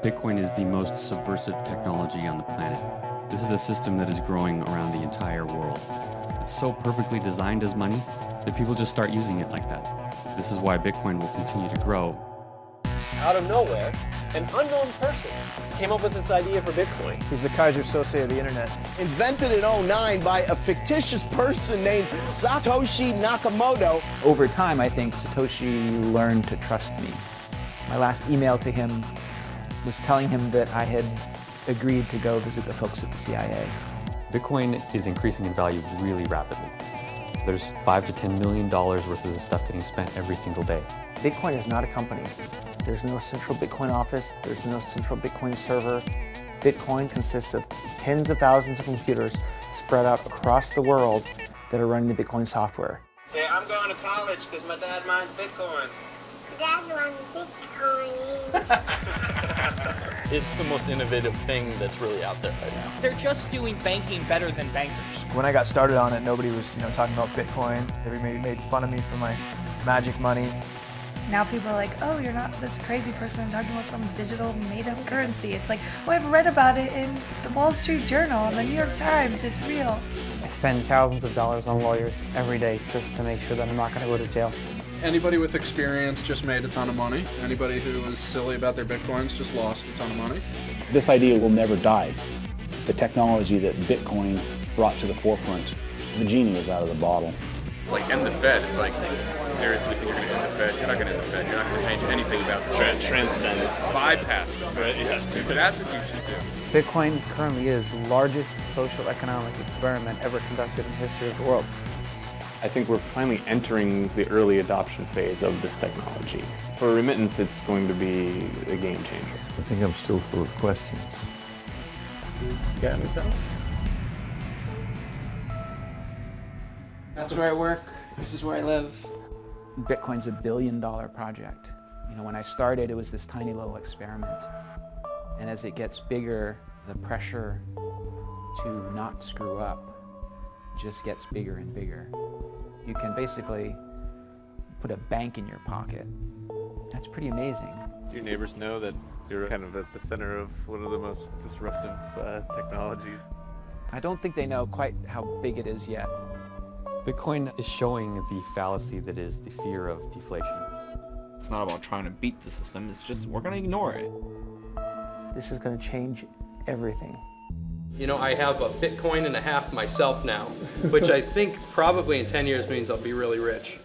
Bitcoin is the most subversive technology on the planet. This is a system that is growing around the entire world. It's so perfectly designed as money that people just start using it like that. This is why Bitcoin will continue to grow. Out of nowhere, an unknown person came up with this idea for Bitcoin. He's the Kaiser Sose of the internet. Invented in 2009 by a fictitious person named Satoshi Nakamoto. Over time, I think Satoshi learned to trust me. My last email to him was telling him that I had agreed to go visit the folks at the CIA. Bitcoin is increasing in value really rapidly. There's $5 to $10 million worth of this stuff getting spent every single day. Bitcoin is not a company. There's no central Bitcoin office. There's no central Bitcoin server. Bitcoin consists of tens of thousands of computers spread out across the world that are running the Bitcoin software. Say, I'm going to college because my dad mines Bitcoins. Dad wants Bitcoin. It's the most innovative thing that's really out there right now. They're just doing banking better than bankers. When I got started on it, nobody was, talking about Bitcoin. Everybody made fun of me for my magic money. Now people are like, oh, you're not this crazy person talking about some digital made-up currency. It's like, oh, I've read about it in the Wall Street Journal and the New York Times. It's real. I spend thousands of dollars on lawyers every day just to make sure that I'm not going to go to jail. Anybody with experience just made a ton of money. Anybody who was silly about their Bitcoins just lost a ton of money. This idea will never die. The technology that Bitcoin brought to the forefront, the genie is out of the bottle. It's like end the Fed. It's like, seriously, you think you're going to end the Fed? You're not going to end the Fed. You're not going to change anything about the Fed. Transcend it. Bypass it. Right, yeah. That's what you should do. Bitcoin currently is the largest social economic experiment ever conducted in the history of the world. I think we're finally entering the early adoption phase of this technology. For remittance, it's going to be a game changer. I think I'm still full of questions. That's where I work. This is where I live. Bitcoin's $1 billion project. When I started, it was this tiny little experiment. And as it gets bigger, the pressure to not screw up just gets bigger and bigger. You can basically put a bank in your pocket. That's pretty amazing. Do your neighbors know that you're kind of at the center of one of the most disruptive technologies? I don't think they know quite how big it is yet. Bitcoin is showing the fallacy that is the fear of deflation. It's not about trying to beat the system, it's just we're going to ignore it. This is going to change everything. I have a Bitcoin and a half myself now, which I think probably in 10 years means I'll be really rich.